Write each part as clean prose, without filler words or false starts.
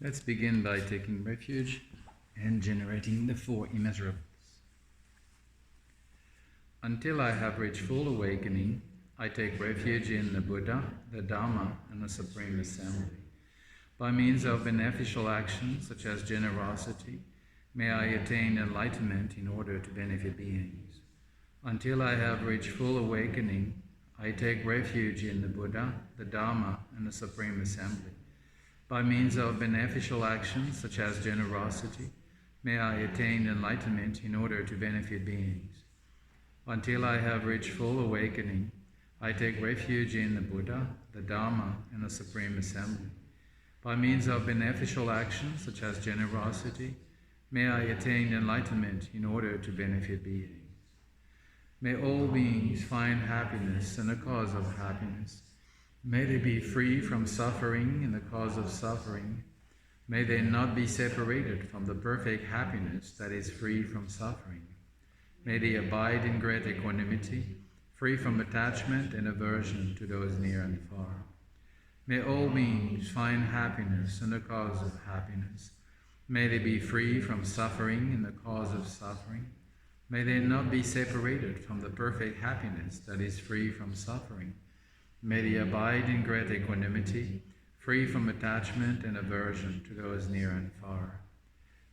Let's begin by taking refuge and generating the four immeasurables. Until I have reached full awakening, I take refuge in the Buddha, the Dharma, and the Supreme Assembly. By means of beneficial actions such as generosity, may I attain enlightenment in order to benefit beings. Until I have reached full awakening, I take refuge in the Buddha, the Dharma, and the Supreme Assembly. By means of beneficial actions such as generosity, may I attain enlightenment in order to benefit beings. Until I have reached full awakening, I take refuge in the Buddha, the Dharma, and the Supreme Assembly. By means of beneficial actions such as generosity, may I attain enlightenment in order to benefit beings. May all beings find happiness and the cause of happiness. May they be free from suffering and the cause of suffering. May they not be separated from the perfect happiness that is free from suffering. May they abide in great equanimity, free from attachment and aversion to those near and far. May all beings find happiness and the cause of happiness. May they be free from suffering and the cause of suffering. May they not be separated from the perfect happiness that is free from suffering. May they abide in great equanimity, free from attachment and aversion to those near and far.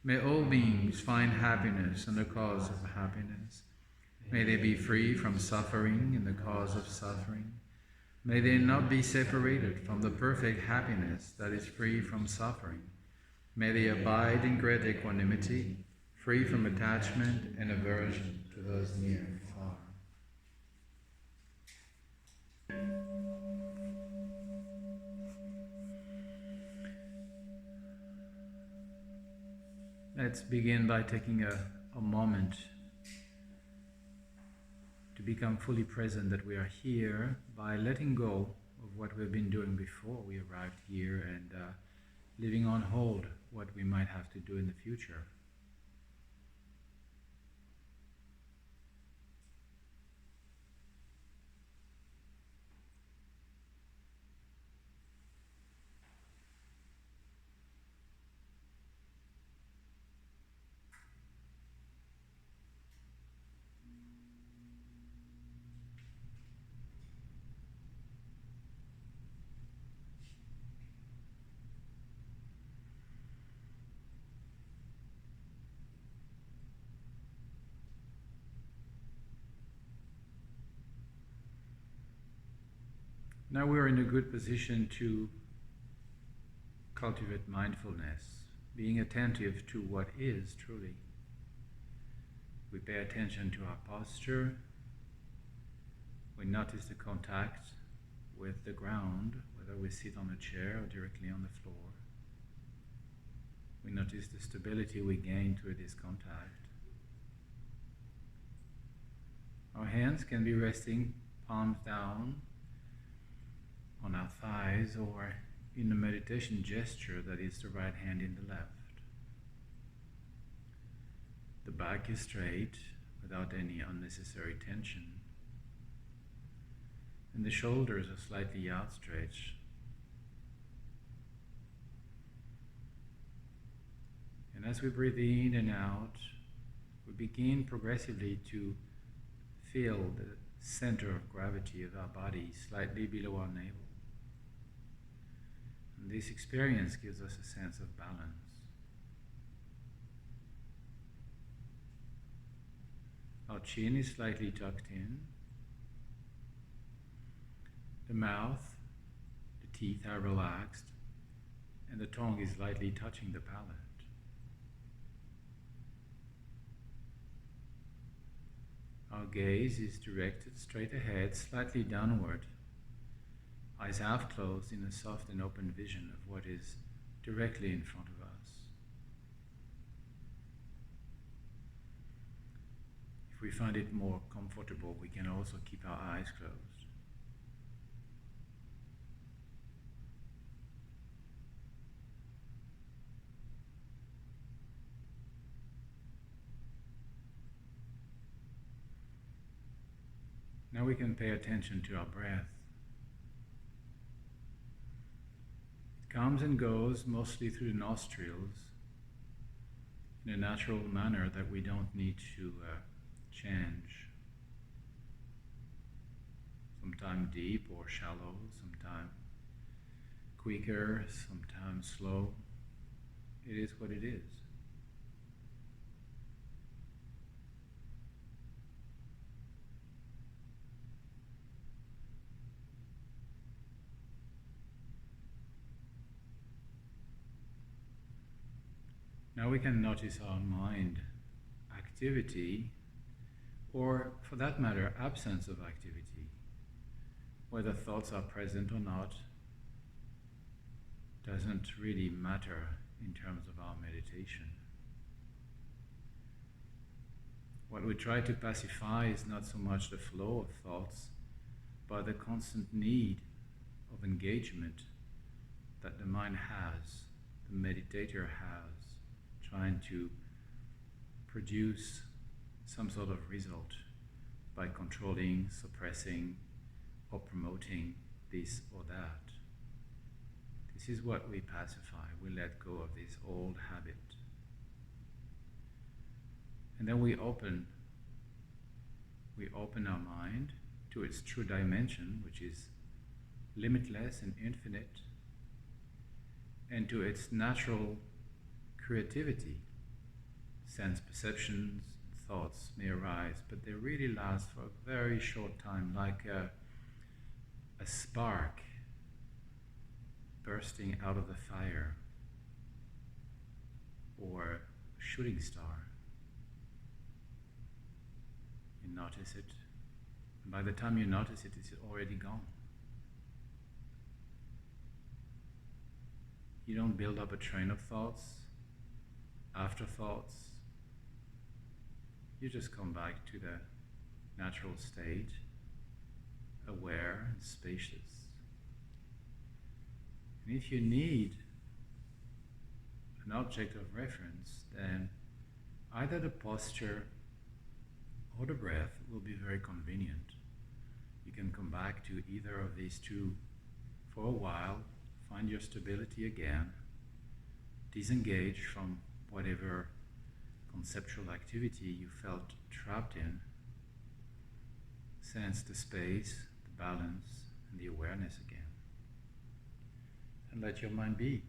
May all beings find happiness and the cause of happiness. May they be free from suffering and the cause of suffering. May they not be separated from the perfect happiness that is free from suffering. May they abide in great equanimity, free from attachment and aversion to those near and far. Let's begin by taking a moment to become fully present that we are here by letting go of what we've been doing before we arrived here and leaving on hold what we might have to do in the future. Now we're in a good position to cultivate mindfulness, being attentive to what is truly. We pay attention to our posture. We notice the contact with the ground, whether we sit on a chair or directly on the floor. We notice the stability we gain through this contact. Our hands can be resting palms down on our thighs or in the meditation gesture that is the right hand in the left. The back is straight without any unnecessary tension. And the shoulders are slightly outstretched. And as we breathe in and out, we begin progressively to feel the center of gravity of our body slightly below our navel. And this experience gives us a sense of balance. Our chin is slightly tucked in. The mouth, the teeth are relaxed, and the tongue is lightly touching the palate. Our gaze is directed straight ahead, slightly downward. Eyes half closed in a soft and open vision of what is directly in front of us. If we find it more comfortable, we can also keep our eyes closed. Now we can pay attention to our breath. comes and goes mostly through the nostrils in a natural manner that we don't need to change. Sometimes deep or shallow, sometimes quicker, sometimes slow. It is what it is. Now we can notice our mind activity, or for that matter, absence of activity. Whether thoughts are present or not doesn't really matter in terms of our meditation. What we try to pacify is not so much the flow of thoughts, but the constant need of engagement that the mind has, the meditator has, trying to produce some sort of result by controlling, suppressing, or promoting this or that. This is what we pacify. We let go of this old habit. And then we open our mind to its true dimension, which is limitless and infinite, and to its natural creativity. Sense perceptions, thoughts may arise, but they really last for a very short time, like a spark bursting out of the fire, or a shooting star. You notice it, and by the time you notice it, it's already gone. You don't build up a train of thoughts, afterthoughts. You just come back to the natural state, aware and spacious. And if you need an object of reference, then either the posture or the breath will be very convenient. You can come back to either of these two for a while, find your stability again, disengage from whatever conceptual activity you felt trapped in, sense the space, the balance, and the awareness again. And let your mind be.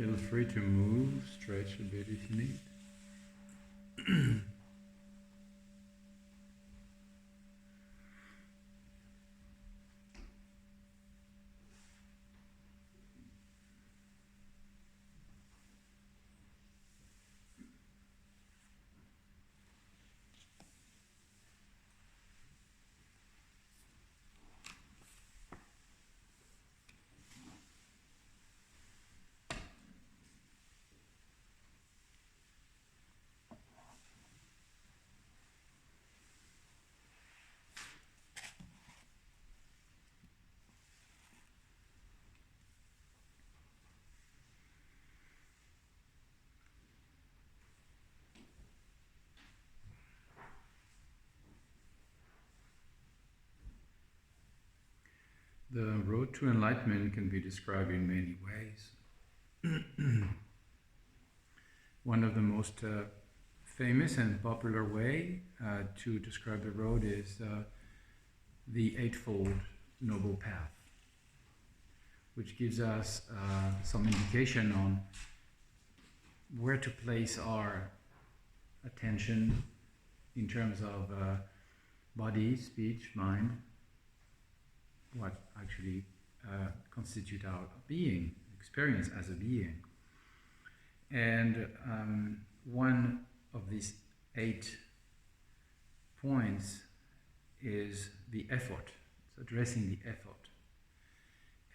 Feel free to move, stretch a bit if you need. The road to enlightenment can be described in many ways. One of the most famous and popular way to describe the road is the Eightfold Noble Path, which gives us some indication on where to place our attention in terms of body, speech, mind, what actually constitute our being, experience as a being. And one of these 8 points is the effort. It's addressing the effort.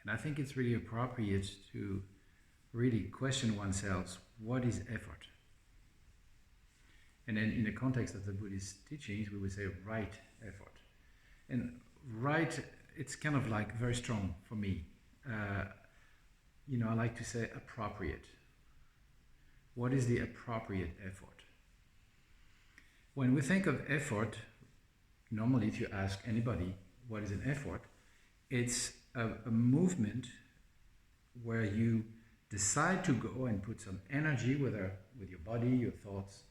And I think it's really appropriate to really question oneself, what is effort? And then in the context of the Buddhist teachings, we would say right effort. And right, it's kind of like very strong for me. I like to say appropriate. What is the appropriate effort? When we think of effort, normally if you ask anybody what is an effort, it's a movement where you decide to go and put some energy, whether with your body, your thoughts,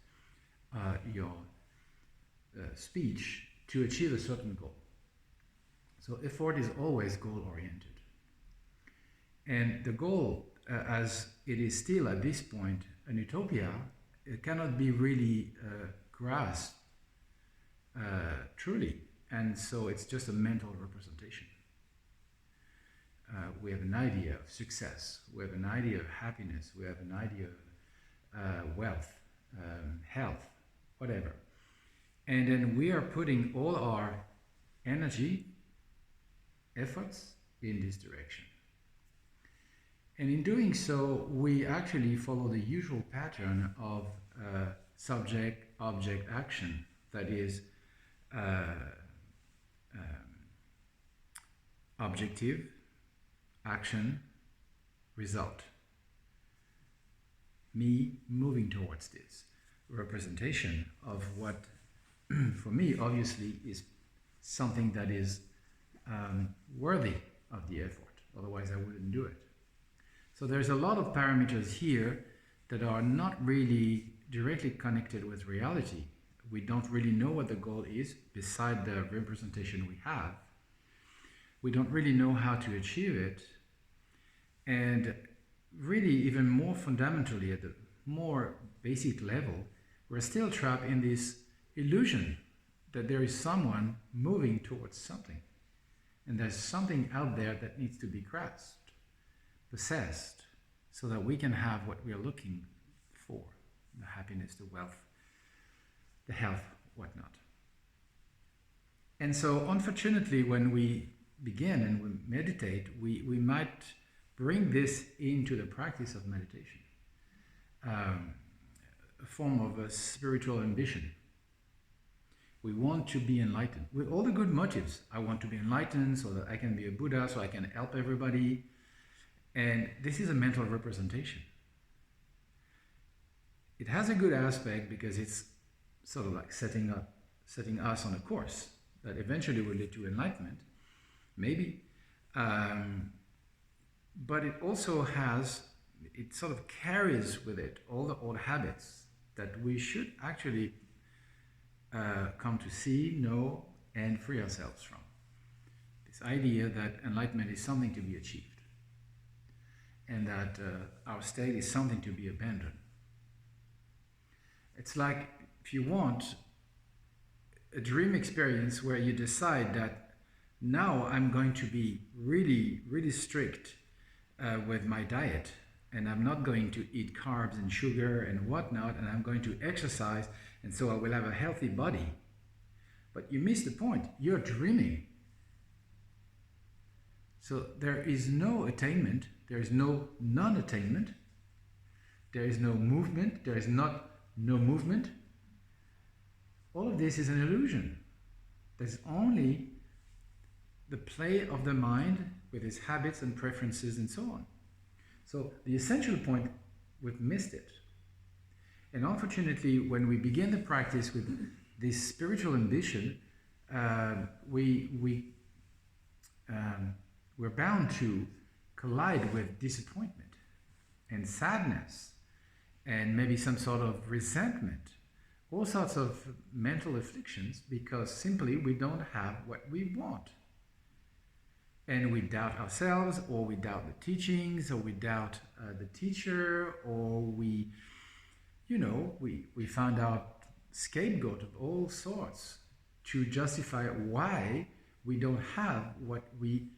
your speech, to achieve a certain goal. So effort is always goal-oriented. And the goal, as it is still at this point an utopia, it cannot be really grasped truly. And so it's just a mental representation. We have an idea of success, we have an idea of happiness, we have an idea of wealth, health, whatever. And then we are putting all our energy, efforts in this direction. And in doing so, we actually follow the usual pattern of subject-object action, that is objective, action, result. Me moving towards this representation of what, for me, obviously, is something that is worthy of the effort. Otherwise, I wouldn't do it. So there's a lot of parameters here that are not really directly connected with reality. We don't really know what the goal is beside the representation we have. We don't really know how to achieve it. And really, even more fundamentally, at the more basic level, we're still trapped in this illusion that there is someone moving towards something. And there's something out there that needs to be grasped, possessed, so that we can have what we are looking for, the happiness, the wealth, the health, whatnot. And so, unfortunately, when we begin and we meditate, we might bring this into the practice of meditation, a form of a spiritual ambition. We want to be enlightened with all the good motives. I want to be enlightened so that I can be a Buddha, so I can help everybody. And this is a mental representation. It has a good aspect because it's sort of like setting us on a course that eventually will lead to enlightenment, maybe. But it also it sort of carries with it all the old habits that we should actually come to see, know, and free ourselves from. This idea that enlightenment is something to be achieved. and that our state is something to be abandoned. It's like, if you want a dream experience where you decide that now I'm going to be really, really strict with my diet, and I'm not going to eat carbs and sugar and whatnot, and I'm going to exercise, and so I will have a healthy body. But you miss the point. You're dreaming. So there is no attainment, there is no non-attainment, there is no movement, there is no movement. All of this is an illusion. There's only the play of the mind with its habits and preferences and so on. So the essential point, we've missed it. And unfortunately, when we begin the practice with this spiritual ambition, we're bound to collide with disappointment and sadness and maybe some sort of resentment, all sorts of mental afflictions, because simply we don't have what we want. And we doubt ourselves, or we doubt the teachings, or we doubt the teacher, or we found out scapegoat of all sorts to justify why we don't have what we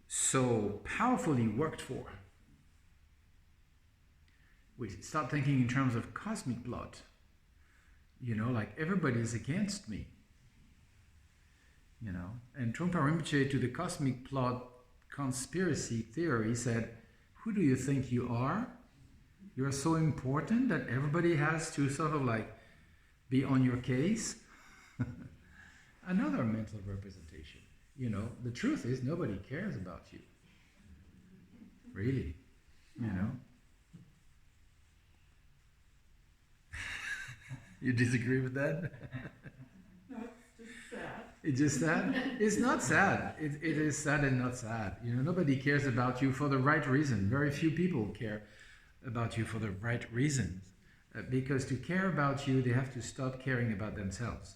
so powerfully worked for. We start thinking in terms of cosmic blood. Like everybody's against me. And Trungpa Rinpoche, to the cosmic plot conspiracy theory, said, who do you think you are? You are so important that everybody has to sort of like be on your case. Another mental representation. The truth is nobody cares about you. Really, You disagree with that? It's just sad. It's not sad. It is sad and not sad. Nobody cares about you for the right reason. Very few people care about you for the right reasons. Because to care about you, they have to stop caring about themselves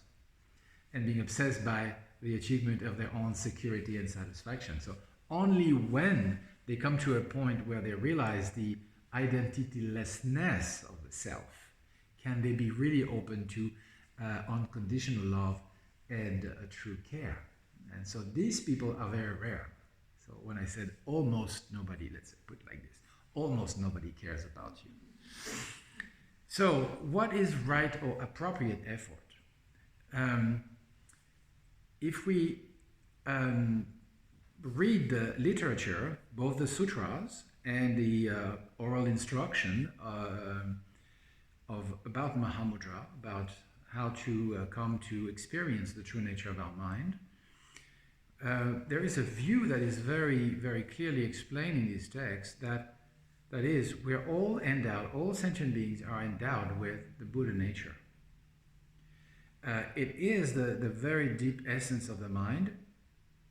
and being obsessed by the achievement of their own security and satisfaction. So only when they come to a point where they realize the identitylessness of the self can they be really open to unconditional love and true care. And so these people are very rare. So when I said almost nobody, let's put it like this, almost nobody cares about you. So what is right or appropriate effort? If we read the literature, both the sutras and the oral instruction about Mahamudra, about how to come to experience the true nature of our mind, there is a view that is very, very clearly explained in these texts that is, we're all endowed, all sentient beings are endowed with the Buddha nature. It is the very deep essence of the mind,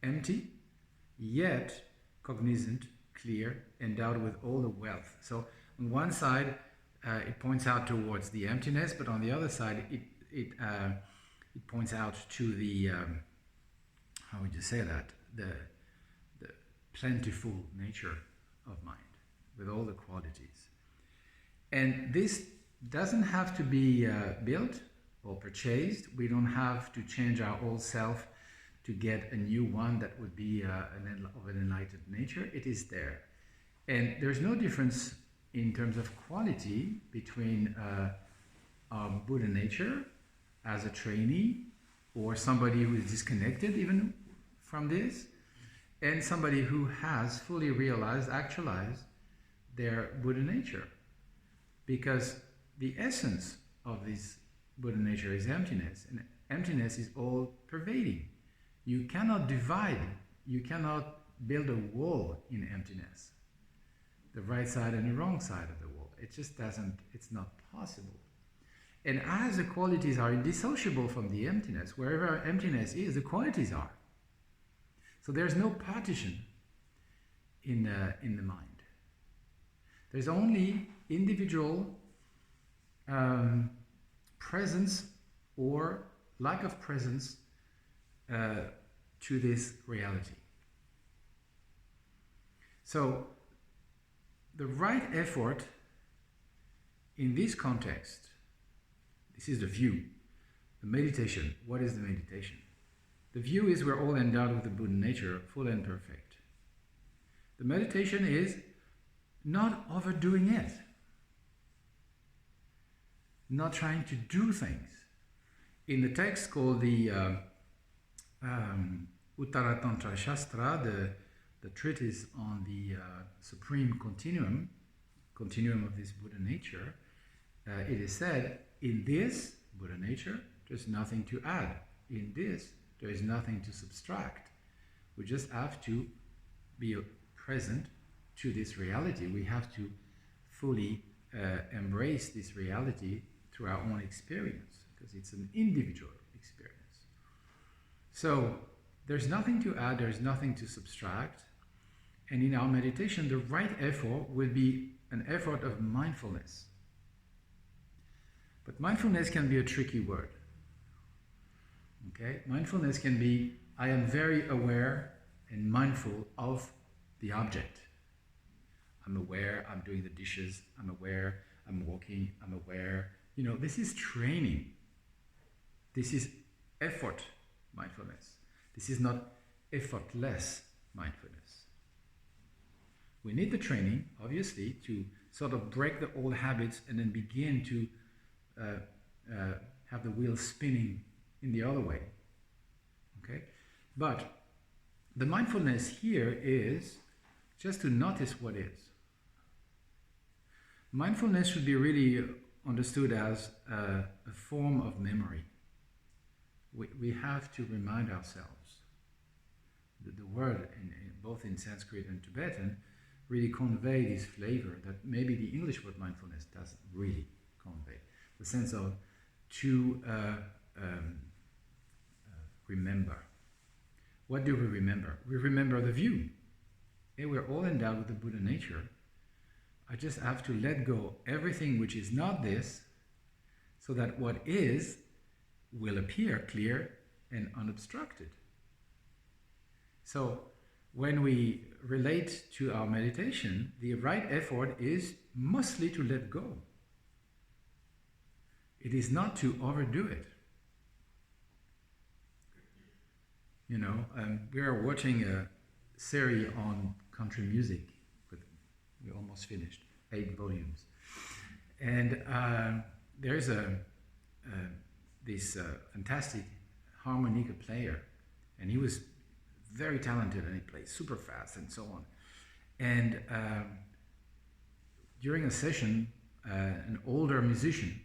empty, yet cognizant, clear, endowed with all the wealth. So on one side, it points out towards the emptiness, but on the other side, it points out to the, how would you say that, the plentiful nature of mind, with all the qualities. And this doesn't have to be built or purchased. We don't have to change our old self to get a new one that would be of an enlightened nature. It is there. And there's no difference in terms of quality between our Buddha nature as a trainee, or somebody who is disconnected even from this, and somebody who has fully realized, actualized their Buddha nature. Because the essence of this Buddha nature is emptiness, and emptiness is all pervading. You cannot divide, you cannot build a wall in emptiness, the right side and the wrong side of the wall. It just doesn't, it's not possible. And as the qualities are indissociable from the emptiness, wherever emptiness is, the qualities are. So there's no partition in the mind. There's only individual presence or lack of presence to this reality. So the right effort in this context, this is the view. The meditation, what is the meditation? The view is we're all endowed with the Buddha nature, full and perfect. The meditation is not overdoing it. Not trying to do things. In the text called the Uttara Tantra Shastra, the treatise on the supreme continuum of this Buddha nature, it is said, in this Buddha nature, there's nothing to add. In this, there is nothing to subtract. We just have to be present to this reality. We have to fully embrace this reality through our own experience, because it's an individual experience. So there's nothing to add, there's nothing to subtract. And in our meditation, the right effort will be an effort of mindfulness. But mindfulness can be a tricky word. Okay? Mindfulness can be, I am very aware and mindful of the object. I'm aware, I'm doing the dishes, I'm aware, I'm walking, I'm aware. You know, this is training. This is effort mindfulness. This is not effortless mindfulness. We need the training, obviously, to sort of break the old habits and then begin to have the wheel spinning in the other way. Okay? But the mindfulness here is just to notice what is. Mindfulness should be really understood as a form of memory. We have to remind ourselves. The word, both in Sanskrit and Tibetan, really convey this flavor that maybe the English word mindfulness doesn't really convey. The sense of to remember. What do we remember? We remember the view. And we're all endowed with the Buddha nature. I just have to let go everything which is not this, so that what is will appear clear and unobstructed. So when we relate to our meditation, the right effort is mostly to let go. It is not to overdo it. You know, we are watching a series on country music. We almost finished 8 volumes, and there's this fantastic harmonica player, and he was very talented, and he played super fast and so on. And during a session, an older musician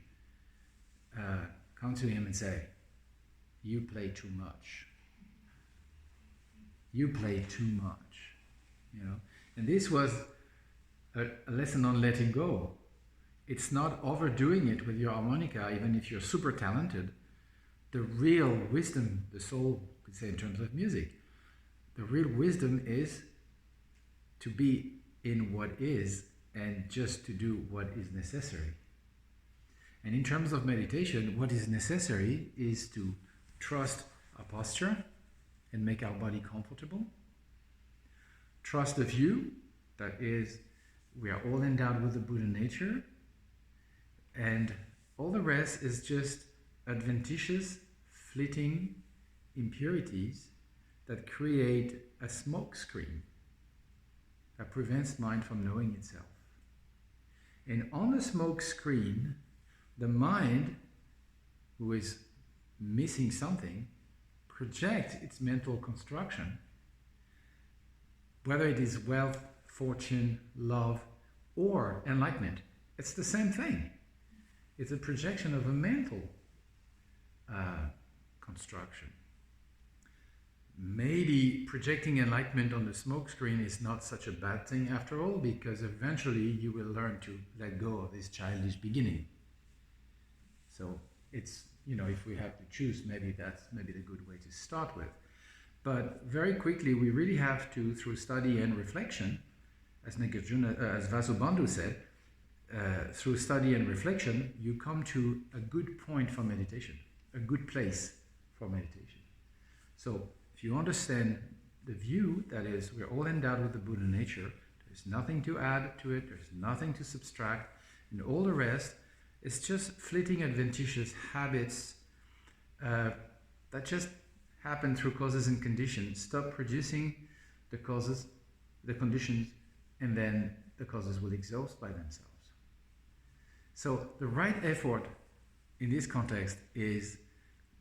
comes to him and say, "You play too much. You play too much." You know, and this was a lesson on letting go. It's not overdoing it with your harmonica, even if you're super talented. The real wisdom, the soul could say in terms of music, the real wisdom is to be in what is and just to do what is necessary. And in terms of meditation, what is necessary is to trust our posture and make our body comfortable. Trust the view, that is, we are all endowed with the Buddha nature, and all the rest is just adventitious, fleeting impurities that create a smoke screen that prevents mind from knowing itself. And on the smoke screen, the mind, who is missing something, projects its mental construction, whether it is wealth, fortune, love, or enlightenment. It's the same thing. It's a projection of a mental construction. Maybe projecting enlightenment on the smoke screen is not such a bad thing after all, because eventually you will learn to let go of this childish beginning. So it's, you know, if we have to choose, maybe that's the good way to start with. But very quickly, we really have to, through study and reflection, as Vasubandhu said, through study and reflection, you come to a good point for meditation, a good place for meditation. So if you understand the view, that is, we're all endowed with the Buddha nature, there's There's nothing to add to it, there's nothing to subtract, and all the rest is just fleeting adventitious habits that just happen through causes and conditions. Stop producing the causes, the conditions, and then the causes will exhaust by themselves. So the right effort in this context is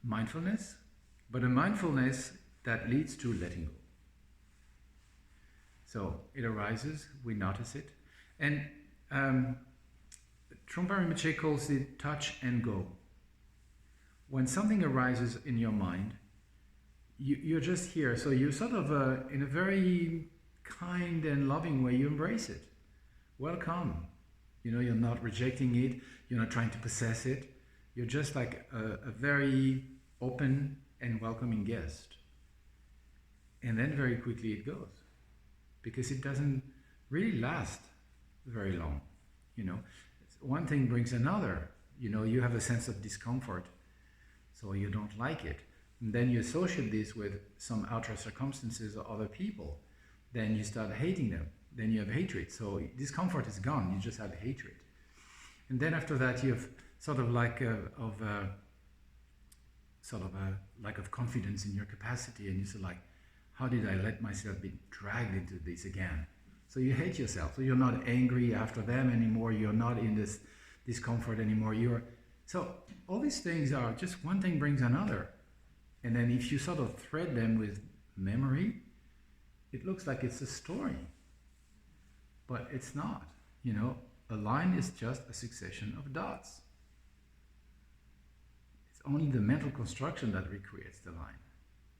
mindfulness, but a mindfulness that leads to letting go. So it arises, we notice it, and Trungpa Rinpoche calls it touch and go. When something arises in your mind, you're just here, so you sort of, in a very kind and loving way, you embrace it. Welcome. You know, you're not rejecting it, you're not trying to possess it, you're just like a very open and welcoming guest. And then very quickly it goes, because it doesn't really last very long. You know, one thing brings another. You know, you have a sense of discomfort, so you don't like it. And then you associate this with some outer circumstances or other people. Then you start hating them. Then you have hatred. So discomfort is gone, you just have hatred. And then after that you have sort of like a lack of confidence in your capacity, and you say like, how did I let myself be dragged into this again? So you hate yourself. So you're not angry after them anymore, you're not in this discomfort anymore. So all these things are just one thing brings another. And then if you sort of thread them with memory, it looks like it's a story. But it's not. You know, a line is just a succession of dots. It's only the mental construction that recreates the line.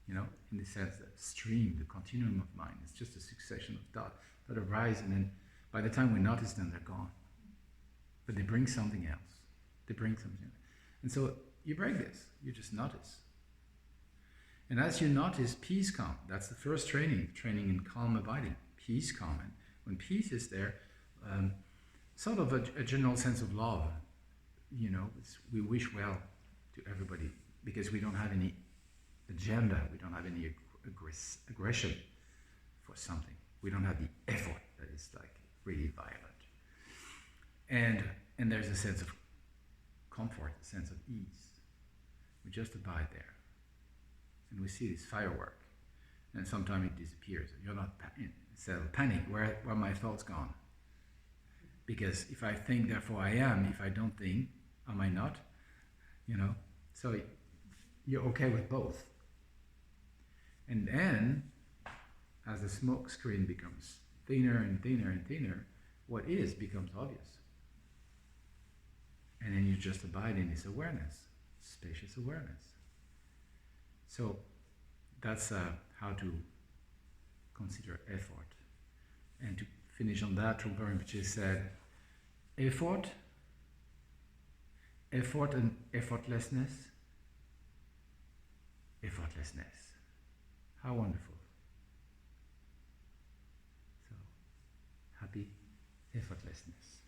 You know, in the sense that stream, the continuum of mind, is just a succession of dots that arise, and then by the time we notice them, they're gone. But they bring something else. They bring something else. And so you break this, you just notice. And as you notice, peace comes. That's the first training in calm abiding. Peace comes. And when peace is there, sort of a general sense of love. You know, we wish well to everybody because we don't have any agenda, we don't have any aggression for something. We don't have the effort that is like really violent. And there's a sense of comfort, a sense of ease. We just abide there. And we see this firework. And sometimes it disappears. You're not instead of panic, where are my thoughts gone? Because if I think, therefore I am. If I don't think, am I not? You know? So you're okay with both. And then, as the smoke screen becomes thinner and thinner and thinner, what is becomes obvious. And then you just abide in this awareness, spacious awareness. So that's how to consider effort. And to finish on that, Trungpa Rinpoche said, effort and effortlessness. How wonderful. So, happy effortlessness.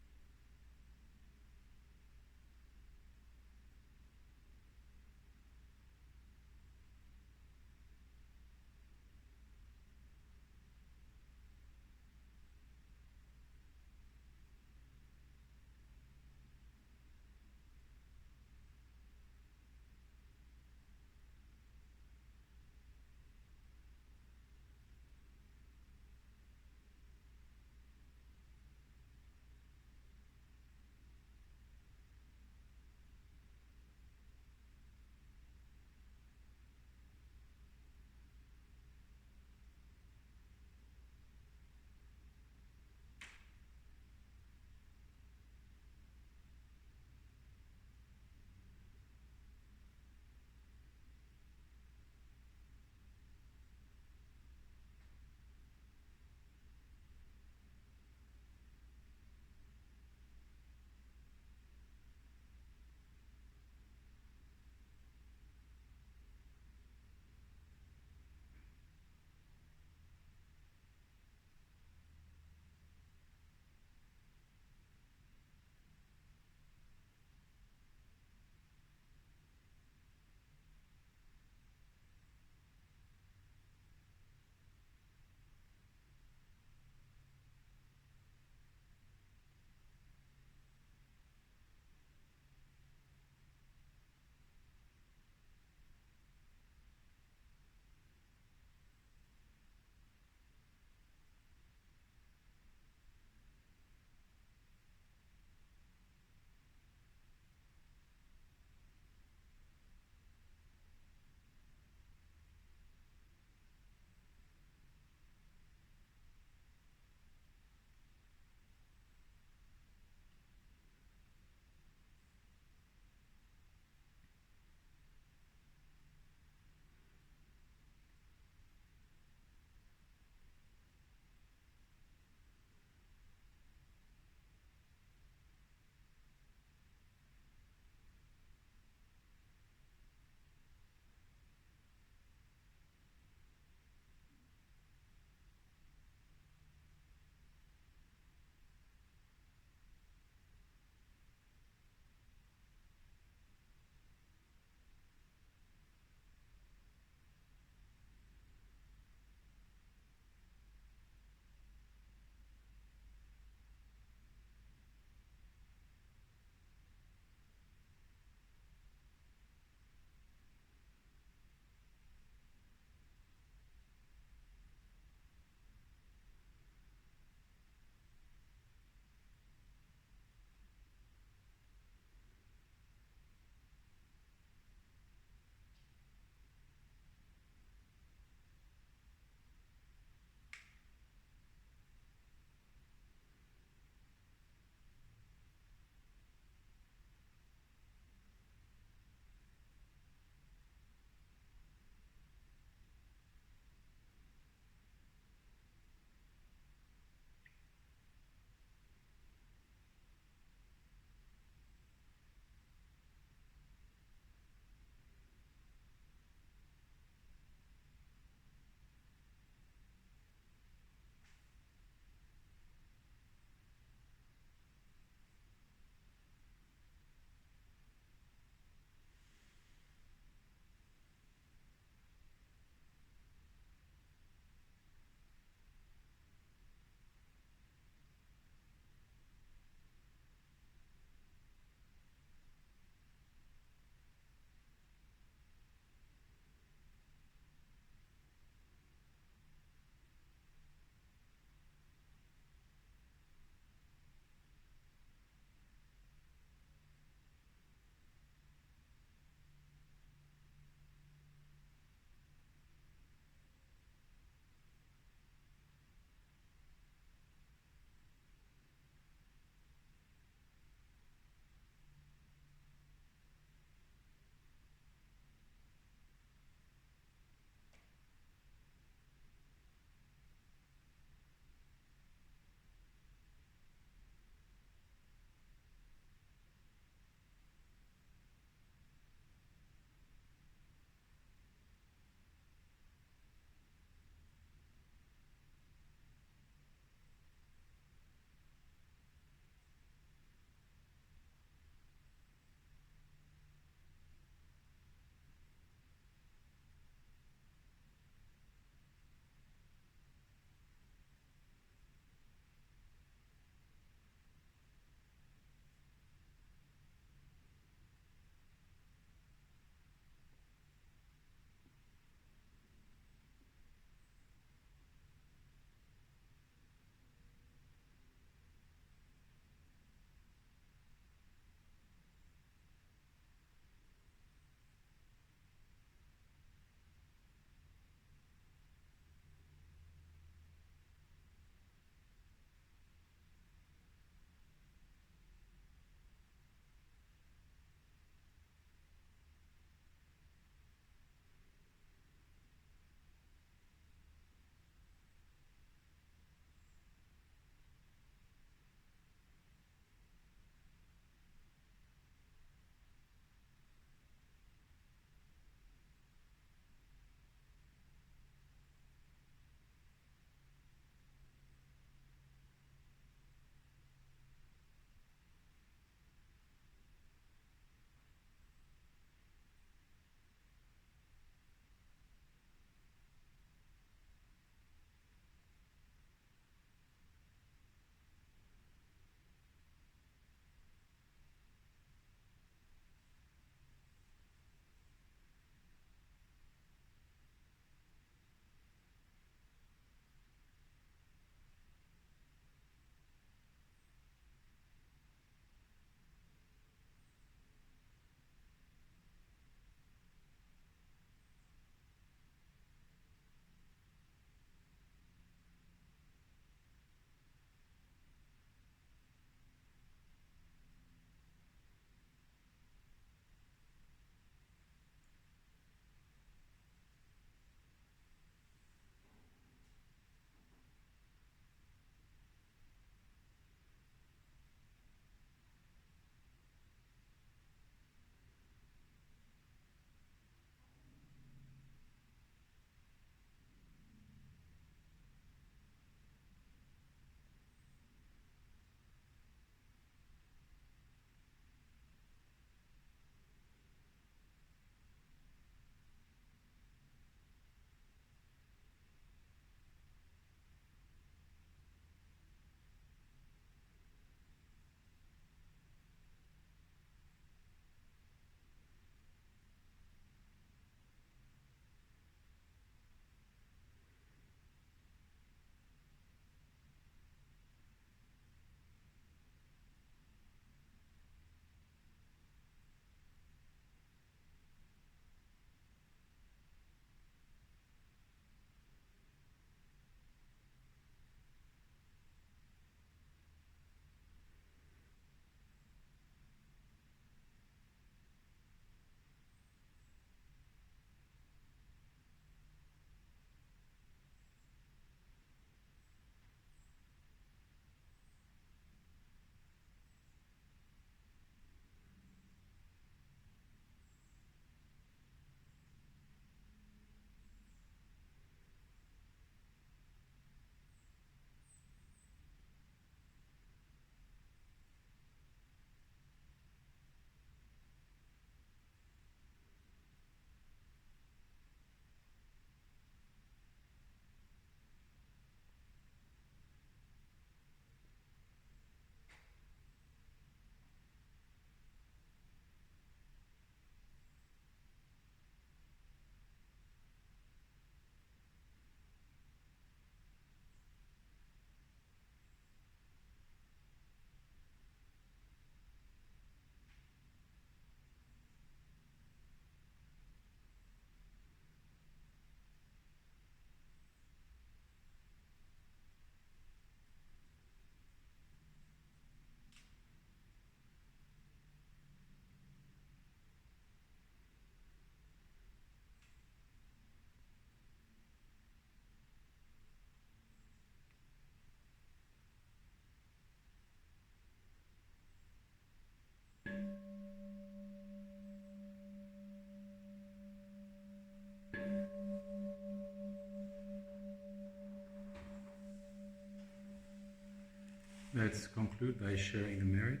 Let's conclude by sharing the merit.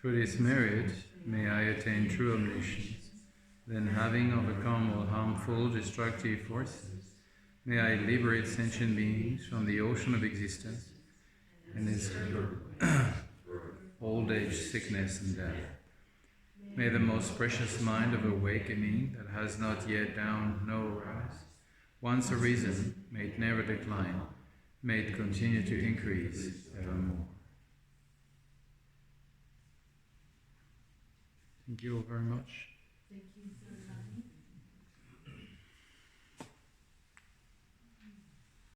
Through this merit, may I attain true omniscience. Then, having overcome all harmful, destructive forces, may I liberate sentient beings from the ocean of existence and escape old age, sickness, and death. May the most precious mind of awakening that has not yet downed no rise, once arisen, may it never decline, may it continue to increase evermore. Thank you all very much. Thank you.